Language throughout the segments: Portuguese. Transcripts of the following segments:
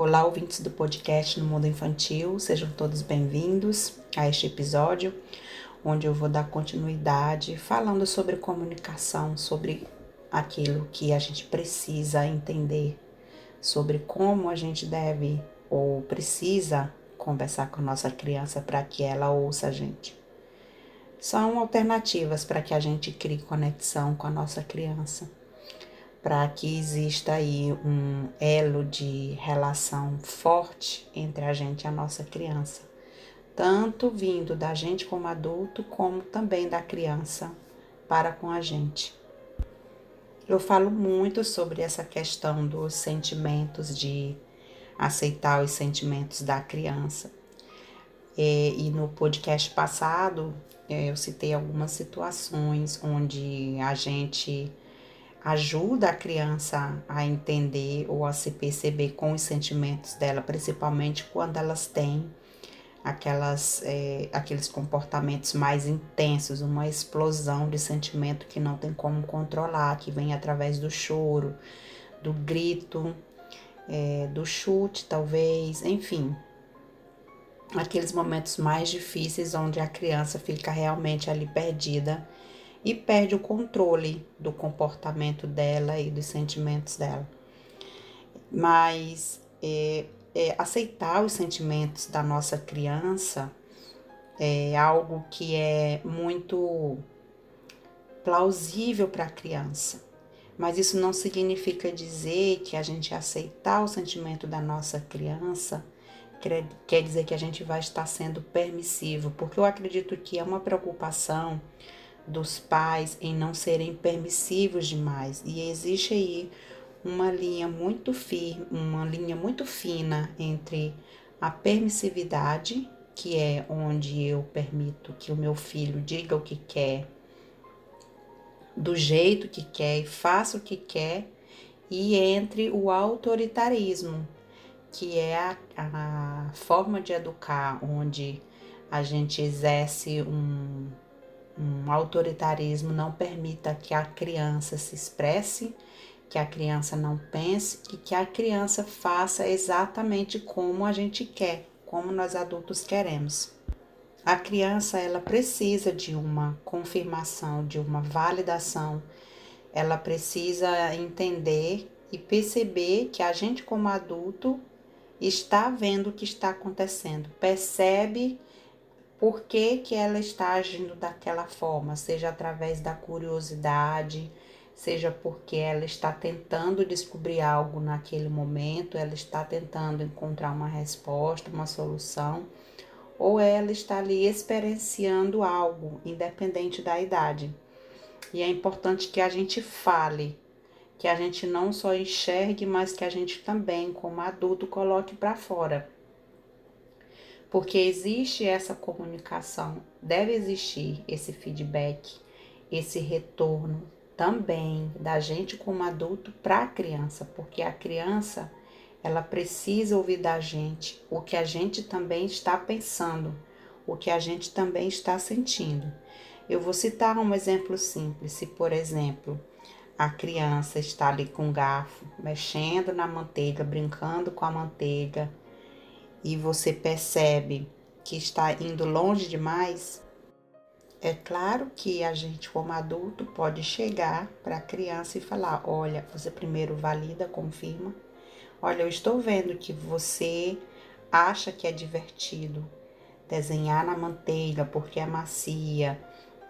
Olá, ouvintes do podcast No Mundo Infantil, sejam todos bem-vindos a este episódio, onde eu vou dar continuidade falando sobre comunicação, sobre aquilo que a gente precisa entender, sobre como a gente deve ou precisa conversar com a nossa criança para que ela ouça a gente. São alternativas para que a gente crie conexão com a nossa criança, para que exista aí um elo de relação forte entre a gente e a nossa criança, tanto vindo da gente como adulto, como também da criança para com a gente. Eu falo muito sobre essa questão dos sentimentos, de aceitar os sentimentos da criança. E no podcast passado, eu citei algumas situações onde a gente ajuda a criança a entender ou a se perceber com os sentimentos dela, principalmente quando elas têm aqueles comportamentos mais intensos, uma explosão de sentimento que não tem como controlar, que vem através do choro, do grito, do chute talvez, enfim. Aqueles momentos mais difíceis onde a criança fica realmente ali perdida e perde o controle do comportamento dela e dos sentimentos dela. Mas aceitar os sentimentos da nossa criança é algo que é muito plausível para a criança. Mas isso não significa dizer que a gente aceitar o sentimento da nossa criança quer dizer que a gente vai estar sendo permissivo, porque eu acredito que é uma preocupação dos pais em não serem permissivos demais. E existe aí uma linha muito firme, uma linha muito fina entre a permissividade, que é onde eu permito que o meu filho diga o que quer, do jeito que quer e faça o que quer, e entre o autoritarismo, que é a forma de educar, onde a gente exerce um autoritarismo, não permita que a criança se expresse, que a criança não pense e que a criança faça exatamente como a gente quer, como nós adultos queremos. A criança, ela precisa de uma confirmação, de uma validação, ela precisa entender e perceber que a gente como adulto está vendo o que está acontecendo, percebe por que ela está agindo daquela forma, seja através da curiosidade, seja porque ela está tentando descobrir algo naquele momento, ela está tentando encontrar uma resposta, uma solução, ou ela está ali experienciando algo, independente da idade. E é importante que a gente fale, que a gente não só enxergue, mas que a gente também, como adulto, coloque para fora. Porque existe essa comunicação, deve existir esse feedback, esse retorno também da gente como adulto para a criança, porque a criança, ela precisa ouvir da gente o que a gente também está pensando, o que a gente também está sentindo. Eu vou citar um exemplo simples. Se, por exemplo, a criança está ali com um garfo, mexendo na manteiga, brincando com a manteiga, e você percebe que está indo longe demais, é claro que a gente, como adulto, pode chegar para a criança e falar: olha, você primeiro valida, confirma. Olha, eu estou vendo que você acha que é divertido desenhar na manteiga porque é macia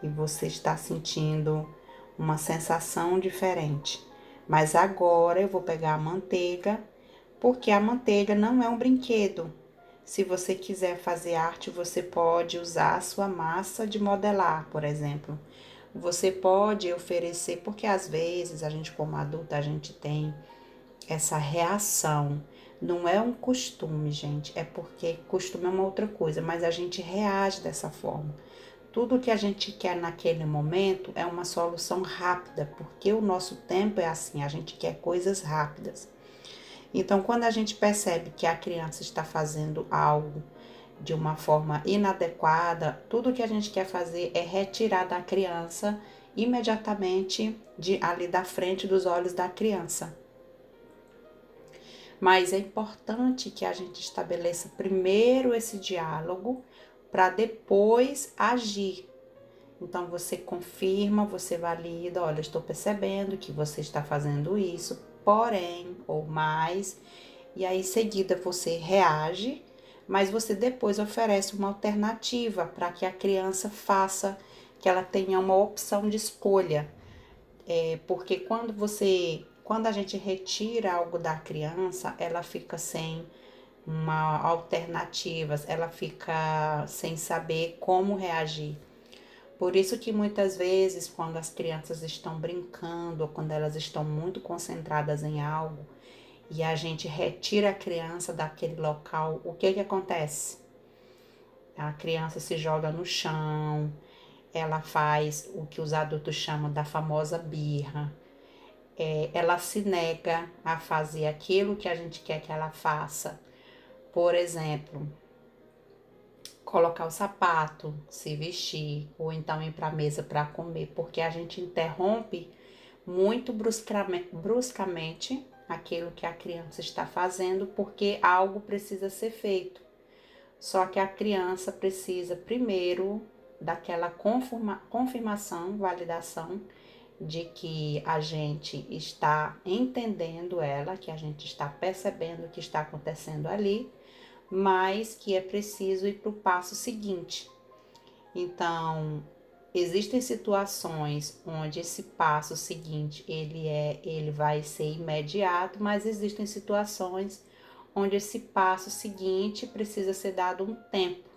e você está sentindo uma sensação diferente. Mas agora eu vou pegar a manteiga, porque a manteiga não é um brinquedo. Se você quiser fazer arte, você pode usar a sua massa de modelar, por exemplo. Você pode oferecer, porque às vezes a gente como adulta, a gente tem essa reação. Não é um costume, gente, é porque costume é uma outra coisa, mas a gente reage dessa forma. Tudo que a gente quer naquele momento é uma solução rápida, porque o nosso tempo é assim, a gente quer coisas rápidas. Então, quando a gente percebe que a criança está fazendo algo de uma forma inadequada, tudo que a gente quer fazer é retirar da criança imediatamente ali da frente dos olhos da criança. Mas é importante que a gente estabeleça primeiro esse diálogo para depois agir. Então você confirma, você valida, olha, estou percebendo que você está fazendo isso, porém, ou mais, e aí em seguida você reage, mas você depois oferece uma alternativa para que a criança faça, que ela tenha uma opção de escolha. Porque quando a gente retira algo da criança, ela fica sem uma alternativa, ela fica sem saber como reagir. Por isso que muitas vezes, quando as crianças estão brincando ou quando elas estão muito concentradas em algo e a gente retira a criança daquele local, o que acontece? A criança se joga no chão, ela faz o que os adultos chamam da famosa birra. Ela se nega a fazer aquilo que a gente quer que ela faça. Por exemplo, colocar o sapato, se vestir, ou então ir para a mesa para comer, porque a gente interrompe muito bruscamente aquilo que a criança está fazendo, porque algo precisa ser feito. Só que a criança precisa primeiro daquela confirmação, validação de que a gente está entendendo ela, que a gente está percebendo o que está acontecendo ali, mas que é preciso ir para o passo seguinte. Então, existem situações onde esse passo seguinte ele vai ser imediato, mas existem situações onde esse passo seguinte precisa ser dado um tempo.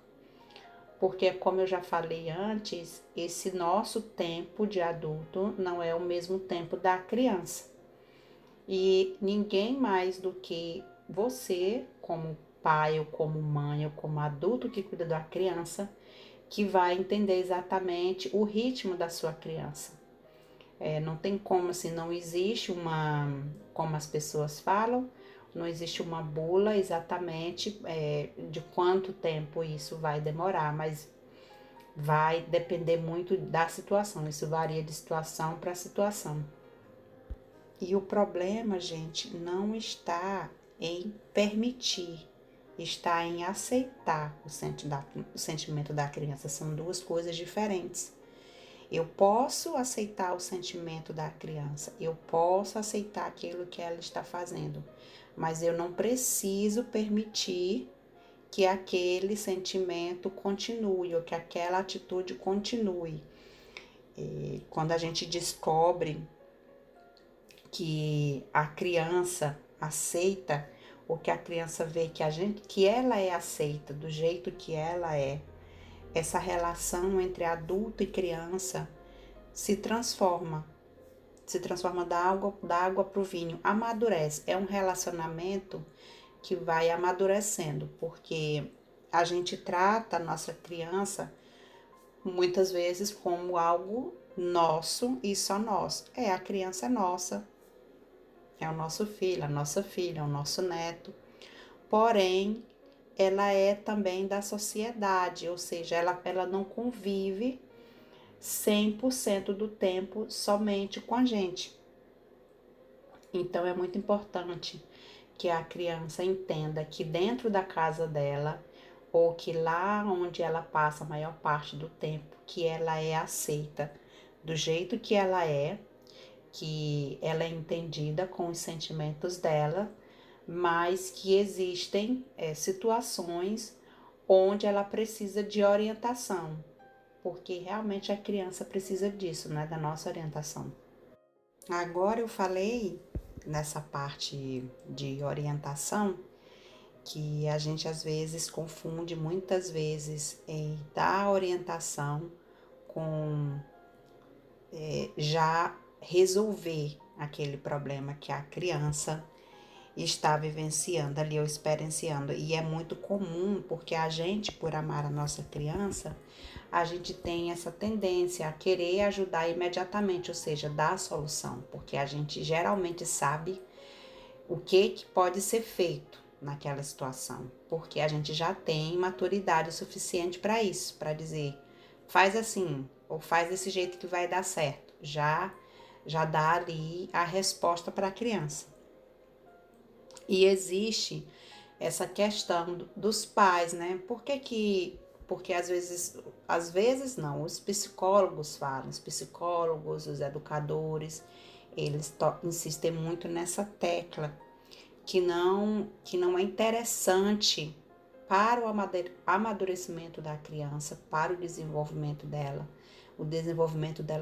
Porque, como eu já falei antes, esse nosso tempo de adulto não é o mesmo tempo da criança. E ninguém mais do que você, como pai ou como mãe ou como adulto que cuida da criança, que vai entender exatamente o ritmo da sua criança. Não tem como, assim, não existe como as pessoas falam, não existe uma bula exatamente de quanto tempo isso vai demorar, mas vai depender muito da situação, isso varia de situação para situação. E o problema, gente, não está em permitir, está em aceitar o sentimento da criança. São duas coisas diferentes. Eu posso aceitar o sentimento da criança, eu posso aceitar aquilo que ela está fazendo, mas eu não preciso permitir que aquele sentimento continue ou que aquela atitude continue. E quando a gente descobre que a criança aceita, ou que a criança vê que ela é aceita do jeito que ela é, essa relação entre adulto e criança se transforma da água para o vinho, amadurece. É um relacionamento que vai amadurecendo, porque a gente trata a nossa criança muitas vezes como algo nosso e só nosso. A criança é nossa, é o nosso filho, a nossa filha, é o nosso neto. Porém, ela é também da sociedade, ou seja, ela não convive 100% do tempo somente com a gente. Então, é muito importante que a criança entenda que dentro da casa dela, ou que lá onde ela passa a maior parte do tempo, que ela é aceita do jeito que ela é entendida com os sentimentos dela, mas que existem situações onde ela precisa de orientação, porque realmente a criança precisa disso, né, da nossa orientação. Agora eu falei nessa parte de orientação que a gente às vezes confunde muitas vezes em dar orientação com já resolver aquele problema que a criança está vivenciando ali ou experienciando. E é muito comum, porque a gente, por amar a nossa criança, a gente tem essa tendência a querer ajudar imediatamente, ou seja, dar a solução, porque a gente geralmente sabe o que pode ser feito naquela situação, porque a gente já tem maturidade suficiente para isso, para dizer, faz assim, ou faz desse jeito que vai dar certo. Já dá ali a resposta para a criança. E existe essa questão dos pais, né? Porque às vezes não, os psicólogos falam, os psicólogos, os educadores, eles insistem muito nessa tecla que não é interessante para o amadurecimento da criança, para o desenvolvimento dela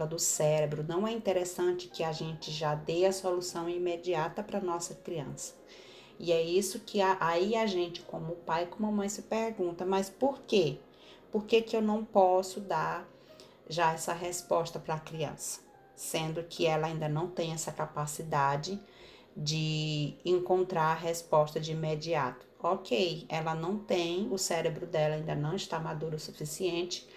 do cérebro. Não é interessante que a gente já dê a solução imediata para nossa criança. E é isso que aí a gente, como pai, como mãe, se pergunta, mas por quê? Por que que eu não posso dar já essa resposta para a criança? Sendo que ela ainda não tem essa capacidade de encontrar a resposta de imediato. Ok, ela não tem, o cérebro dela ainda não está maduro o suficiente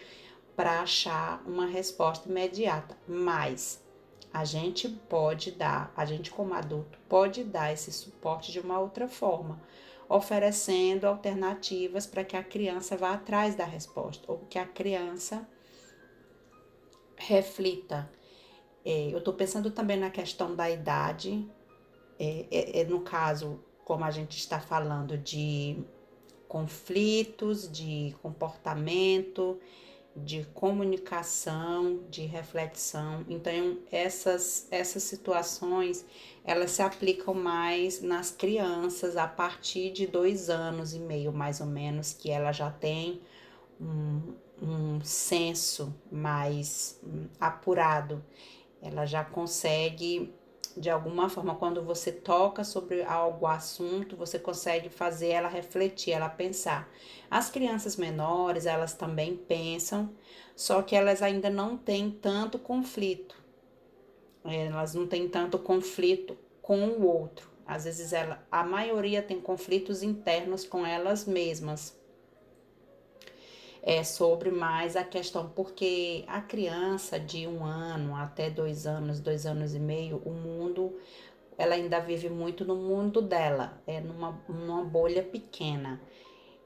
para achar uma resposta imediata, mas a gente como adulto pode dar esse suporte de uma outra forma, oferecendo alternativas para que a criança vá atrás da resposta, ou que a criança reflita. Eu estou pensando também na questão da idade, no caso, como a gente está falando de conflitos, de comportamento, de comunicação, de reflexão. Então, essas situações, elas se aplicam mais nas crianças a partir de 2 anos e meio, mais ou menos, que ela já tem um senso mais apurado. Ela já consegue, de alguma forma, quando você toca sobre algo assunto, você consegue fazer ela refletir, ela pensar. As crianças menores, elas também pensam, só que elas ainda não têm tanto conflito. Elas não têm tanto conflito com o outro. Às vezes a maioria tem conflitos internos com elas mesmas. É sobre mais a questão, porque a criança de 1 ano até 2 anos, 2 anos e meio, o mundo, ela ainda vive muito no mundo dela, numa bolha pequena.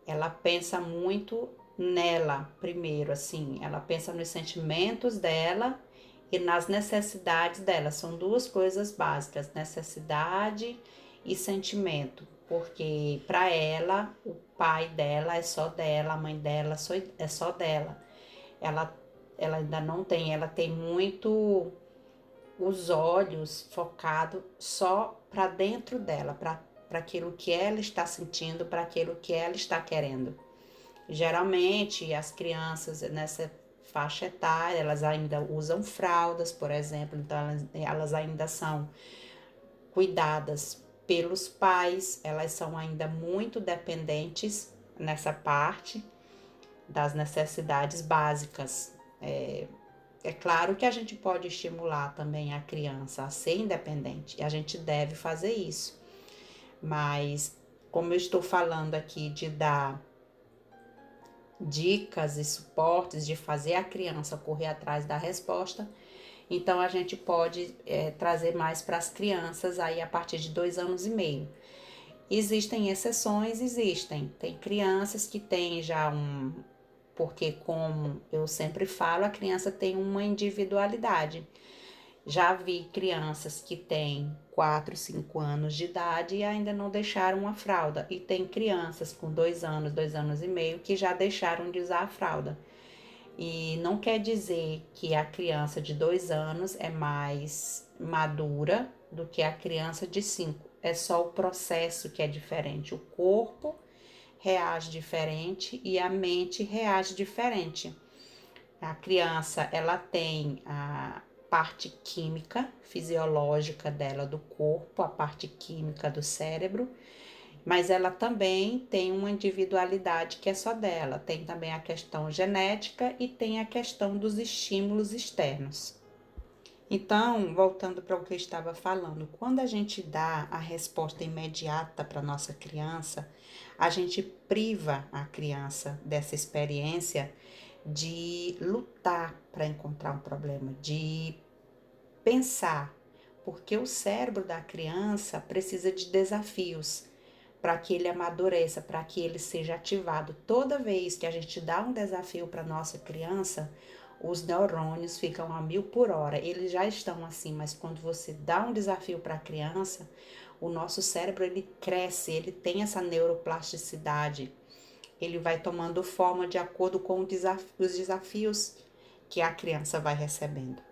Ela pensa muito nela primeiro, assim, ela pensa nos sentimentos dela e nas necessidades dela. São duas coisas básicas, necessidade e sentimento, porque para ela o pai dela é só dela, a mãe dela é só dela. Ela, ela ainda não tem, ela tem muito os olhos focados só para dentro dela, para aquilo que ela está sentindo, para aquilo que ela está querendo. Geralmente as crianças nessa faixa etária, elas ainda usam fraldas, por exemplo, então elas ainda são cuidadas pelos pais, elas são ainda muito dependentes nessa parte das necessidades básicas. É claro que a gente pode estimular também a criança a ser independente, e a gente deve fazer isso, mas como eu estou falando aqui de dar dicas e suportes, de fazer a criança correr atrás da resposta, então a gente pode trazer mais para as crianças aí a partir de 2 anos e meio. Existem exceções, existem. Tem crianças que têm já porque como eu sempre falo, a criança tem uma individualidade. Já vi crianças que têm 4, 5 anos de idade e ainda não deixaram a fralda. E tem crianças com 2 anos, 2 anos e meio que já deixaram de usar a fralda. E não quer dizer que a criança de 2 anos é mais madura do que a criança de 5. É só o processo que é diferente. O corpo reage diferente e a mente reage diferente. A criança, ela tem a parte química, fisiológica dela do corpo, a parte química do cérebro, mas ela também tem uma individualidade que é só dela. Tem também a questão genética e tem a questão dos estímulos externos. Então, voltando para o que eu estava falando, quando a gente dá a resposta imediata para nossa criança, a gente priva a criança dessa experiência de lutar para encontrar um problema, de pensar, porque o cérebro da criança precisa de desafios para que ele amadureça, para que ele seja ativado. Toda vez que a gente dá um desafio para nossa criança, os neurônios ficam a 1000 por hora. Eles já estão assim, mas quando você dá um desafio para a criança, O nosso cérebro, ele cresce, ele tem essa neuroplasticidade. Ele vai tomando forma de acordo com os desafios que a criança vai recebendo.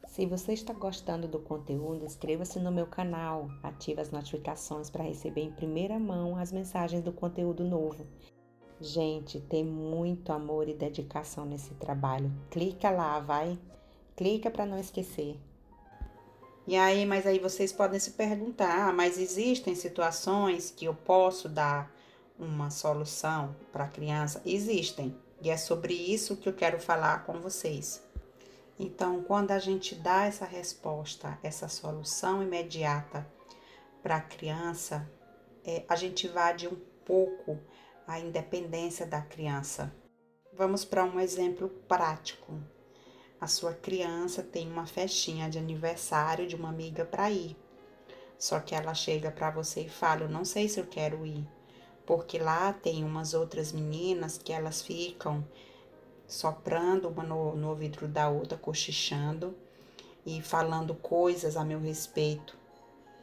Se você está gostando do conteúdo, inscreva-se no meu canal, ative as notificações para receber em primeira mão as mensagens do conteúdo novo. Gente, tem muito amor e dedicação nesse trabalho. Clica lá, vai. Clica para não esquecer. E aí, mas aí vocês podem se perguntar, mas existem situações que eu posso dar uma solução para a criança? Existem. E é sobre isso que eu quero falar com vocês. Então, quando a gente dá essa resposta, essa solução imediata para a criança, a gente invade um pouco a independência da criança. Vamos para um exemplo prático. A sua criança tem uma festinha de aniversário de uma amiga para ir. Só que ela chega para você e fala: "Eu não sei se eu quero ir, porque lá tem umas outras meninas que elas ficam soprando uma no ouvido da outra, cochichando e falando coisas a meu respeito.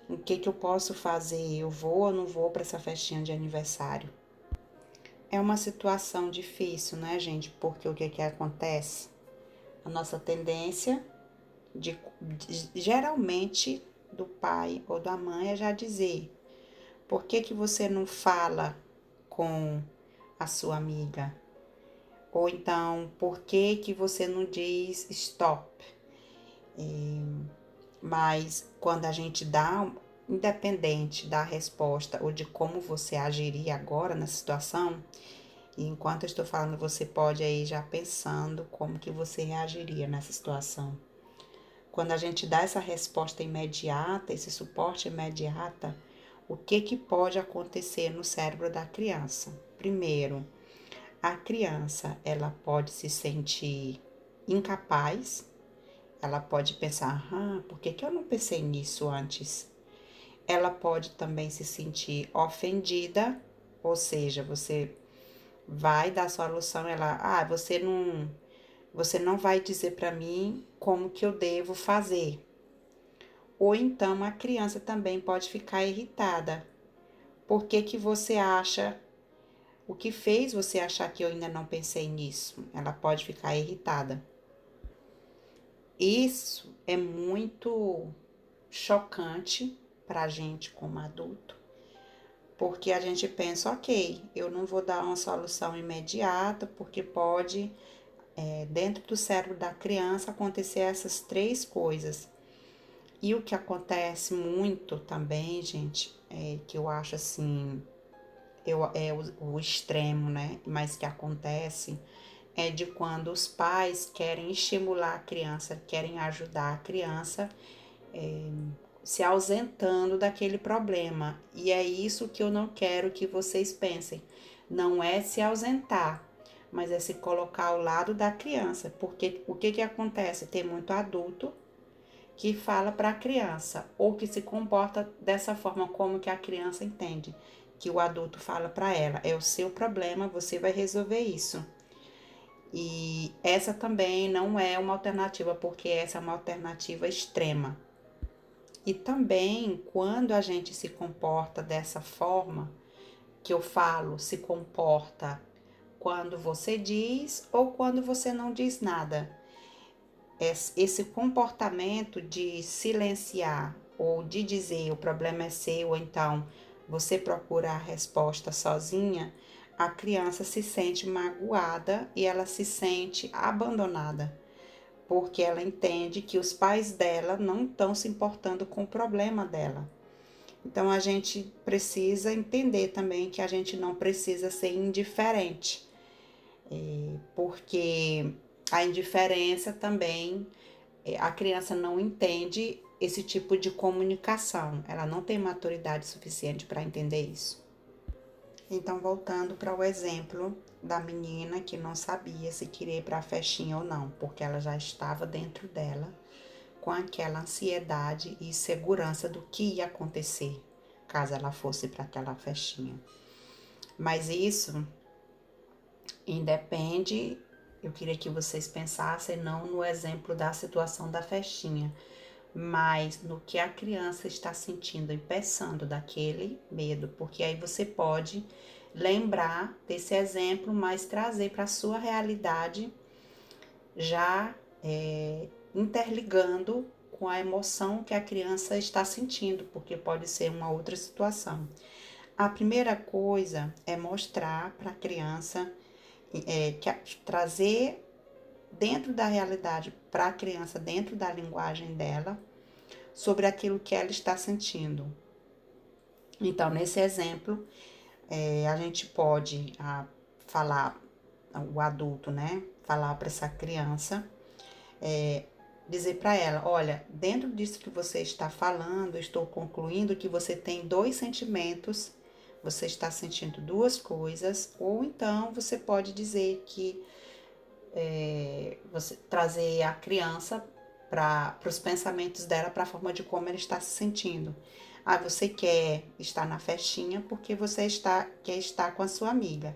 O que eu posso fazer? Eu vou ou não vou para essa festinha de aniversário?" É uma situação difícil, né, gente? Porque o que acontece? A nossa tendência geralmente do pai ou da mãe é já dizer: "Por que você não fala com a sua amiga?" Ou então, "Por que você não diz stop?" Mas quando a gente dá, independente da resposta ou de como você agiria agora na situação, e enquanto eu estou falando, você pode aí já pensando como que você reagiria nessa situação. Quando a gente dá essa resposta imediata, esse suporte imediato, o que pode acontecer no cérebro da criança? Primeiro, a criança, ela pode se sentir incapaz, ela pode pensar: por que eu não pensei nisso antes? Ela pode também se sentir ofendida, ou seja, você vai dar a solução, você não vai dizer para mim como que eu devo fazer. Ou então a criança também pode ficar irritada. Por que você acha, o que fez você achar que eu ainda não pensei nisso? Ela pode ficar irritada. Isso é muito chocante para a gente como adulto, porque a gente pensa: ok, eu não vou dar uma solução imediata, porque pode, dentro do cérebro da criança, acontecer essas três coisas. E o que acontece muito também, gente, que eu acho assim, é o extremo, né? Mas que acontece é de quando os pais querem estimular a criança, querem ajudar a criança, se ausentando daquele problema. E é isso que eu não quero que vocês pensem. Não é se ausentar, mas é se colocar ao lado da criança. Porque o que acontece? Tem muito adulto que fala para a criança ou que se comporta dessa forma como que a criança entende, que o adulto fala para ela: "É o seu problema, você vai resolver isso." E essa também não é uma alternativa, porque essa é uma alternativa extrema. E também, quando a gente se comporta dessa forma, que eu falo, se comporta quando você diz ou quando você não diz nada. Esse comportamento de silenciar ou de dizer o problema é seu, ou então você procura a resposta sozinha, a criança se sente magoada e ela se sente abandonada, porque ela entende que os pais dela não estão se importando com o problema dela. Então a gente precisa entender também que a gente não precisa ser indiferente, porque a indiferença também, a criança não entende esse tipo de comunicação, ela não tem maturidade suficiente para entender isso. Então, voltando para o exemplo da menina que não sabia se queria ir para a festinha ou não, porque ela já estava dentro dela com aquela ansiedade e segurança do que ia acontecer caso ela fosse para aquela festinha. Mas isso independe, eu queria que vocês pensassem não no exemplo da situação da festinha, mas no que a criança está sentindo e pensando daquele medo, porque aí você pode lembrar desse exemplo, mas trazer para a sua realidade, já interligando com a emoção que a criança está sentindo, porque pode ser uma outra situação. A primeira coisa é mostrar para a criança, trazer dentro da realidade para a criança, dentro da linguagem dela, sobre aquilo que ela está sentindo. Então, nesse exemplo, a gente pode falar, o adulto, né? Falar para essa criança, dizer para ela: olha, dentro disso que você está falando, eu estou concluindo que você tem dois sentimentos, você está sentindo duas coisas, ou então você pode dizer que você trazer a criança para os pensamentos dela, para a forma de como ela está se sentindo. Você quer estar na festinha porque você quer estar com a sua amiga,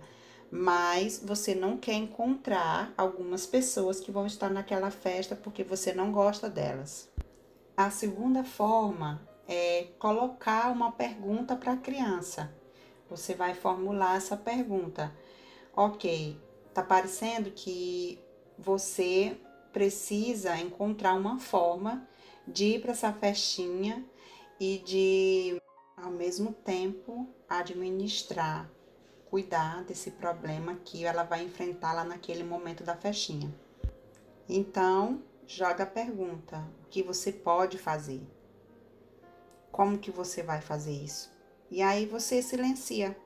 mas você não quer encontrar algumas pessoas que vão estar naquela festa porque você não gosta delas. A segunda forma é colocar uma pergunta para a criança. Você vai formular essa pergunta. Ok, tá parecendo que você precisa encontrar uma forma de ir para essa festinha e de, ao mesmo tempo, administrar, cuidar desse problema que ela vai enfrentar lá naquele momento da festinha. Então, joga a pergunta: o que você pode fazer? Como que você vai fazer isso? E aí você silencia.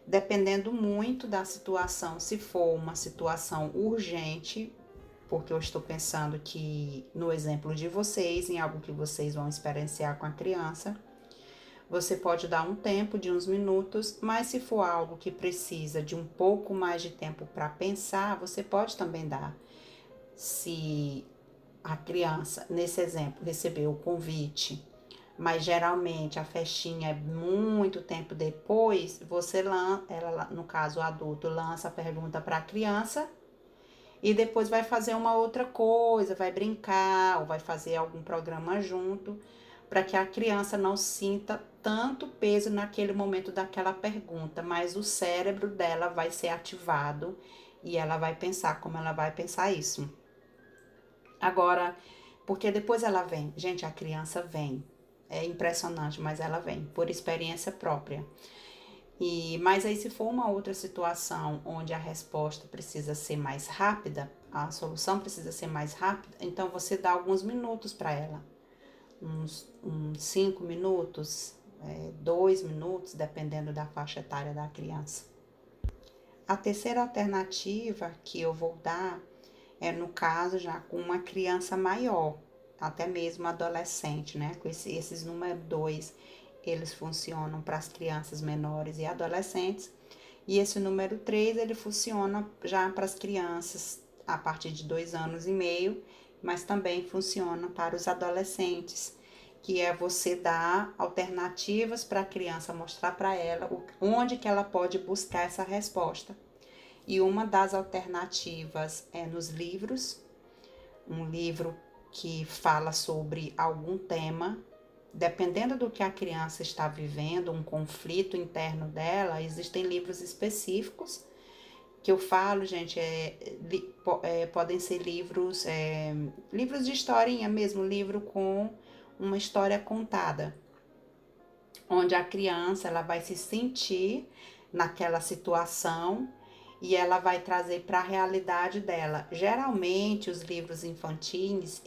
Dependendo muito da situação, se for uma situação urgente, porque eu estou pensando que no exemplo de vocês, em algo que vocês vão experienciar com a criança, você pode dar um tempo de uns minutos, mas se for algo que precisa de um pouco mais de tempo para pensar, você pode também dar. Se a criança, nesse exemplo, recebeu o convite, mas geralmente a festinha é muito tempo depois, ela, no caso o adulto, lança a pergunta para a criança e depois vai fazer uma outra coisa, vai brincar ou vai fazer algum programa junto, para que a criança não sinta tanto peso naquele momento daquela pergunta, mas o cérebro dela vai ser ativado e ela vai pensar como ela vai pensar isso. Agora, porque depois ela vem, gente, a criança vem. É impressionante, mas ela vem por experiência própria. Mas aí, se for uma outra situação onde a resposta precisa ser mais rápida, a solução precisa ser mais rápida, então você dá alguns minutos para ela, uns 5 minutos, 2 minutos, dependendo da faixa etária da criança. A terceira alternativa que eu vou dar é no caso já com uma criança maior, até mesmo adolescente, né? Com esses número 2, eles funcionam para as crianças menores e adolescentes. E esse número 3, ele funciona já para as crianças a partir de 2 anos e meio, mas também funciona para os adolescentes, que é você dar alternativas para a criança, mostrar para ela onde que ela pode buscar essa resposta. E uma das alternativas é nos livros, um livro que fala sobre algum tema, dependendo do que a criança está vivendo, um conflito interno dela, existem livros específicos que eu falo, gente, podem ser livros, livros de historinha mesmo, livro com uma história contada, onde a criança ela vai se sentir naquela situação e ela vai trazer para a realidade dela. Geralmente, os livros infantis,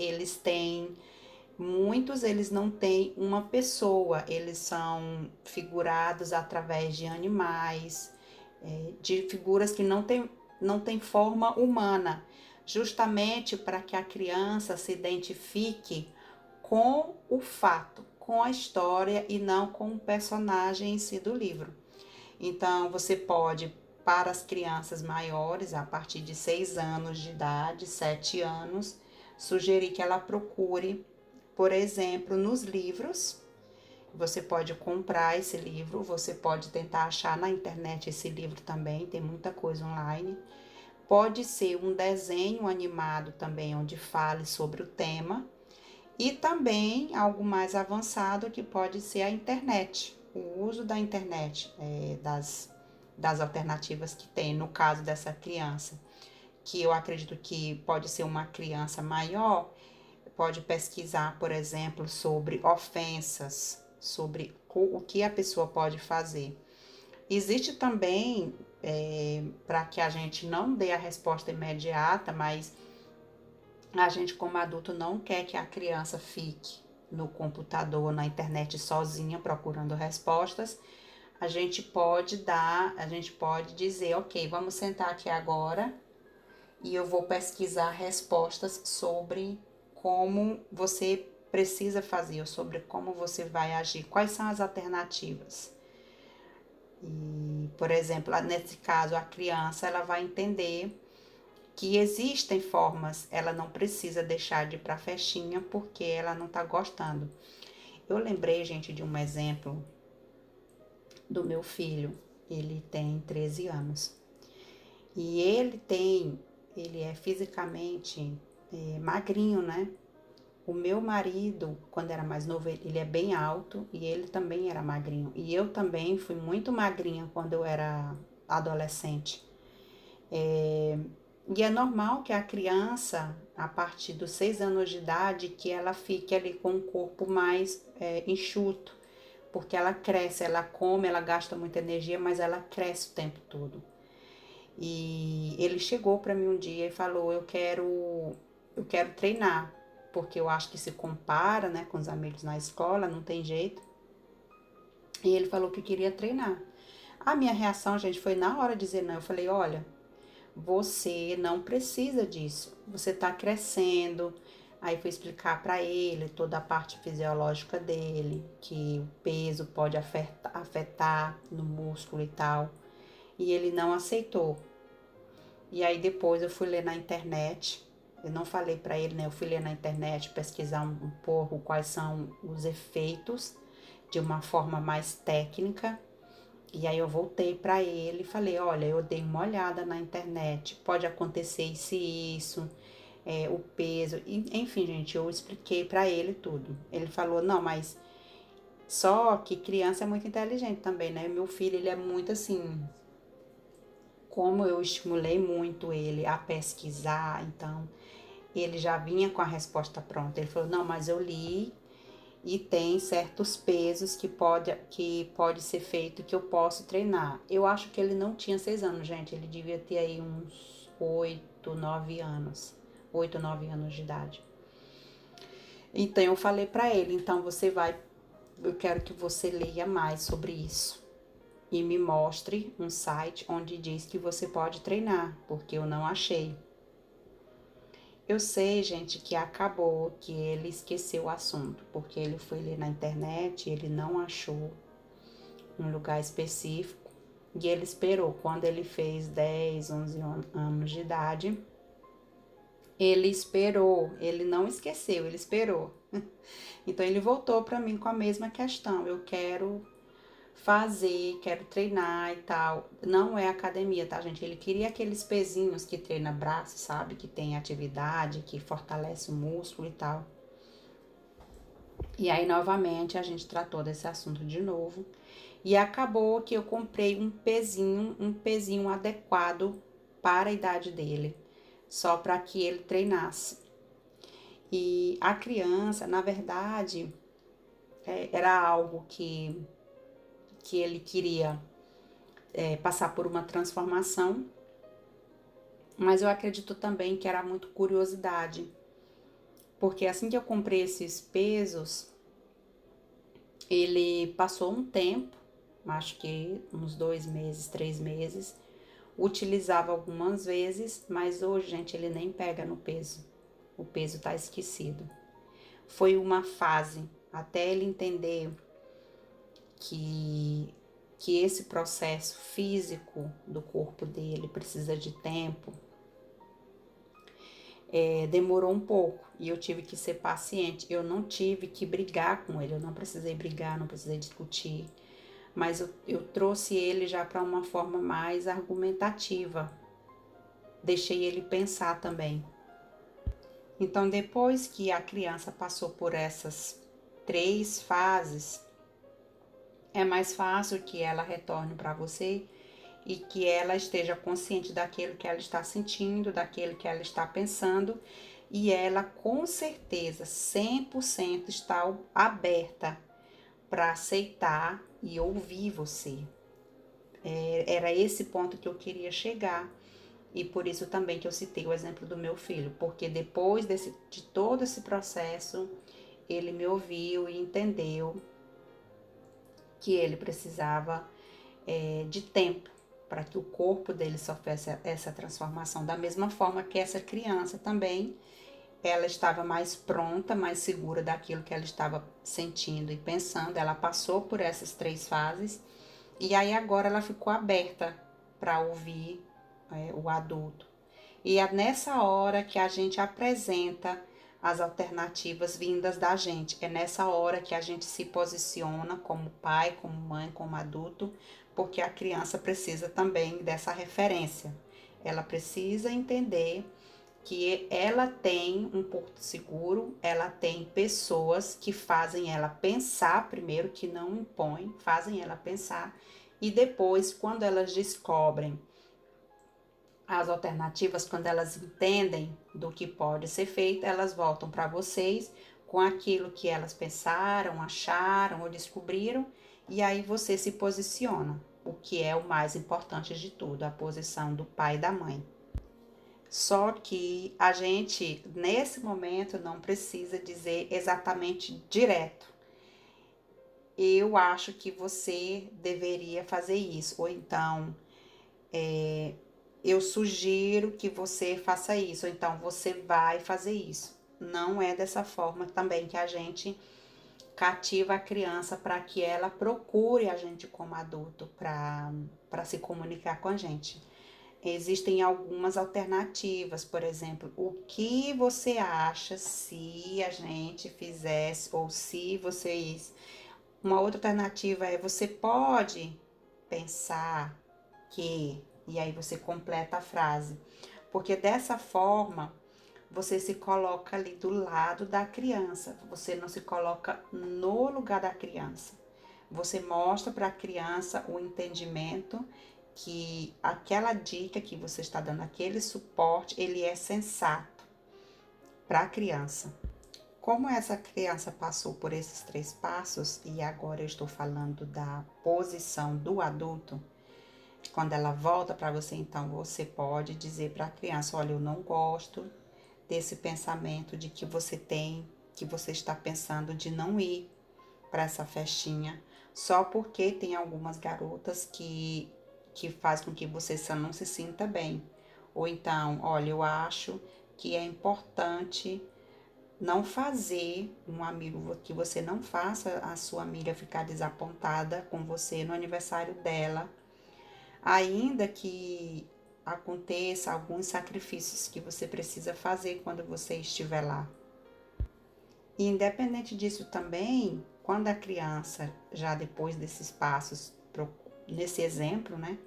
muitos eles não têm uma pessoa, eles são figurados através de animais, de figuras que não tem forma humana, justamente para que a criança se identifique com o fato, com a história e não com o personagem em si do livro. Então, você pode, para as crianças maiores, a partir de 6 anos de idade, 7 anos, sugerir que ela procure, por exemplo, nos livros. Você pode comprar esse livro, você pode tentar achar na internet esse livro também, tem muita coisa online. Pode ser um desenho animado também, onde fale sobre o tema. E também algo mais avançado que pode ser a internet, o uso da internet, das alternativas que tem, no caso dessa criança, que eu acredito que pode ser uma criança maior, pode pesquisar, por exemplo, sobre ofensas, sobre o que a pessoa pode fazer. Existe também, para que a gente não dê a resposta imediata, mas a gente, como adulto, não quer que a criança fique no computador, na internet sozinha procurando respostas. A gente pode dizer, ok, vamos sentar aqui agora e eu vou pesquisar respostas sobre como você precisa fazer, ou sobre como você vai agir, quais são as alternativas. E, por exemplo, nesse caso, a criança ela vai entender que existem formas, ela não precisa deixar de ir para a festinha porque ela não está gostando. Eu lembrei, gente, de um exemplo do meu filho. Ele tem 13 anos. E ele é fisicamente magrinho, né? O meu marido, quando era mais novo, ele é bem alto e ele também era magrinho. E eu também fui muito magrinha quando eu era adolescente. E é normal que a criança, a partir dos 6 anos de idade, que ela fique ali com um corpo mais enxuto, porque ela cresce, ela come, ela gasta muita energia, mas ela cresce o tempo todo. E ele chegou para mim um dia e falou: eu quero treinar, porque eu acho que se compara, né, com os amigos na escola, não tem jeito. E ele falou que queria treinar. A minha reação, gente, foi na hora de dizer não. Eu falei: olha, você não precisa disso. Você está crescendo. Aí fui explicar para ele toda a parte fisiológica dele, que o peso pode afetar no músculo e tal. E ele não aceitou. E aí depois eu fui ler na internet. Eu não falei para ele, né? Eu fui ler na internet, pesquisar um pouco quais são os efeitos de uma forma mais técnica. E aí eu voltei para ele e falei: olha, eu dei uma olhada na internet, pode acontecer isso e isso, o peso, enfim, gente, eu expliquei para ele tudo. Ele falou: não, mas só que criança é muito inteligente também, né? Meu filho, ele é muito assim, como eu estimulei muito ele a pesquisar, então ele já vinha com a resposta pronta. Ele falou: não, mas eu li e tem certos pesos que pode ser feito que eu posso treinar. Eu acho que ele não tinha 6 anos, gente. Ele devia ter aí uns 8, 9 anos. 8, 9 anos de idade. Então eu falei pra ele, então eu quero que você leia mais sobre isso e me mostre um site onde diz que você pode treinar, porque eu não achei. Eu sei, gente, que acabou, que ele esqueceu o assunto, porque ele foi ler na internet, ele não achou um lugar específico e ele esperou. Quando ele fez 10, 11 anos de idade, ele esperou, ele não esqueceu, ele esperou. Então ele voltou para mim com a mesma questão: eu quero treinar e tal. Não é academia, tá, gente? Ele queria aqueles pezinhos que treina braço, sabe? Que tem atividade, que fortalece o músculo e tal. E aí, novamente, a gente tratou desse assunto de novo. E acabou que eu comprei um pezinho adequado para a idade dele, só para que ele treinasse. E a criança, na verdade, era algo que ele queria passar por uma transformação, mas eu acredito também que era muito curiosidade, porque assim que eu comprei esses pesos, ele passou um tempo, acho que uns 2 meses, 3 meses, utilizava algumas vezes, mas hoje, gente, ele nem pega no peso, o peso tá esquecido. Foi uma fase, até ele entender que que esse processo físico do corpo dele precisa de tempo, demorou um pouco e eu tive que ser paciente. Eu não tive que brigar com ele, eu não precisei brigar, não precisei discutir, mas eu trouxe ele já para uma forma mais argumentativa. Deixei ele pensar também. Então, depois que a criança passou por essas 3 fases, é mais fácil que ela retorne para você e que ela esteja consciente daquilo que ela está sentindo, daquilo que ela está pensando, e ela com certeza 100% está aberta para aceitar e ouvir você. Era esse ponto que eu queria chegar. E por isso também que eu citei o exemplo do meu filho, porque depois de todo esse processo, ele me ouviu e entendeu que ele precisava de tempo para que o corpo dele sofresse essa transformação. Da mesma forma que essa criança também, ela estava mais pronta, mais segura daquilo que ela estava sentindo e pensando. Ela passou por essas 3 fases e aí agora ela ficou aberta para ouvir o adulto. E é nessa hora que a gente apresenta as alternativas vindas da gente. É nessa hora que a gente se posiciona como pai, como mãe, como adulto, porque a criança precisa também dessa referência. Ela precisa entender que ela tem um porto seguro, ela tem pessoas que fazem ela pensar primeiro, que não impõem, fazem ela pensar, e depois, quando elas descobrem as alternativas, quando elas entendem do que pode ser feito, elas voltam para vocês com aquilo que elas pensaram, acharam ou descobriram, e aí você se posiciona, o que é o mais importante de tudo, a posição do pai e da mãe. Só que a gente, nesse momento, não precisa dizer exatamente direto. Eu acho que você deveria fazer isso, ou então eu sugiro que você faça isso, ou então você vai fazer isso. Não é dessa forma também que a gente cativa a criança para que ela procure a gente como adulto para se comunicar com a gente. Existem algumas alternativas, por exemplo, o que você acha se a gente fizesse, ou se vocês. Uma outra alternativa é você pode pensar que, e aí você completa a frase, porque dessa forma você se coloca ali do lado da criança, você não se coloca no lugar da criança. Você mostra para a criança o entendimento que aquela dica que você está dando, aquele suporte, ele é sensato para a criança. Como essa criança passou por esses 3 passos, e agora eu estou falando da posição do adulto, quando ela volta para você, então você pode dizer para a criança: olha, eu não gosto desse pensamento de que você tem, que você está pensando de não ir para essa festinha, só porque tem algumas garotas que faz com que você não se sinta bem. Ou então, olha, eu acho que é importante não fazer um amigo, que você não faça a sua amiga ficar desapontada com você no aniversário dela, ainda que aconteça alguns sacrifícios que você precisa fazer quando você estiver lá. E independente disso também, quando a criança, já depois desses passos, nesse exemplo, né,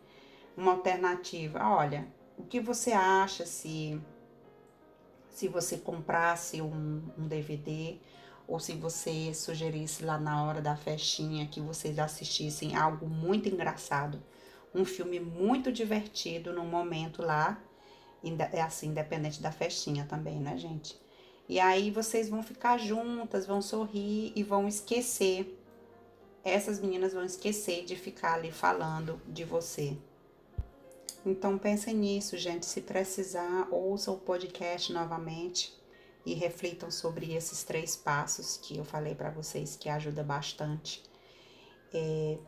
uma alternativa, olha, o que você acha se você comprasse um DVD, ou se você sugerisse lá na hora da festinha que vocês assistissem algo muito engraçado, um filme muito divertido no momento lá, é assim, independente da festinha também, né, gente? E aí vocês vão ficar juntas, vão sorrir e vão esquecer. Essas meninas vão esquecer de ficar ali falando de você. Então pensem nisso, gente. Se precisar, ouçam o podcast novamente e reflitam sobre esses 3 passos que eu falei para vocês, que ajuda bastante.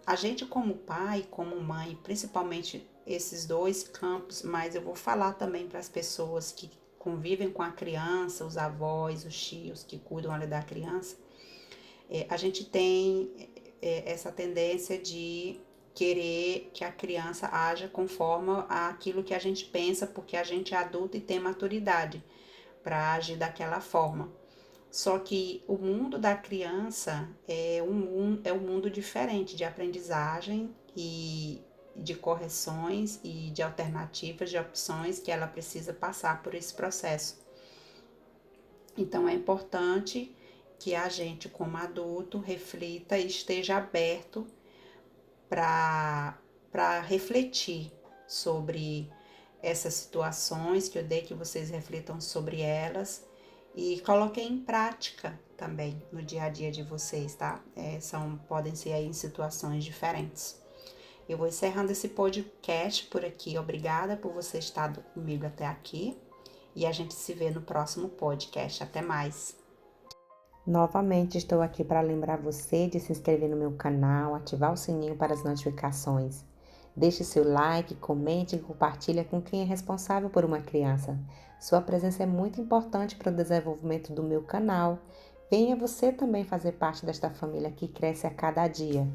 A gente como pai, como mãe, principalmente esses 2 campos, mas eu vou falar também para as pessoas que convivem com a criança, os avós, os tios que cuidam ali da criança, a gente tem essa tendência de querer que a criança haja conforme aquilo que a gente pensa, porque a gente é adulto e tem maturidade para agir daquela forma. Só que o mundo da criança é um mundo diferente de aprendizagem e de correções e de alternativas, de opções que ela precisa passar por esse processo. Então é importante que a gente, como adulto, reflita e esteja aberto para refletir sobre essas situações que eu dei, que vocês reflitam sobre elas e coloquem em prática também no dia a dia de vocês, tá? Podem ser aí em situações diferentes. Eu vou encerrando esse podcast por aqui. Obrigada por você estar comigo até aqui. E a gente se vê no próximo podcast. Até mais. Novamente estou aqui para lembrar você de se inscrever no meu canal, ativar o sininho para as notificações. Deixe seu like, comente e compartilhe com quem é responsável por uma criança. Sua presença é muito importante para o desenvolvimento do meu canal. Venha você também fazer parte desta família que cresce a cada dia.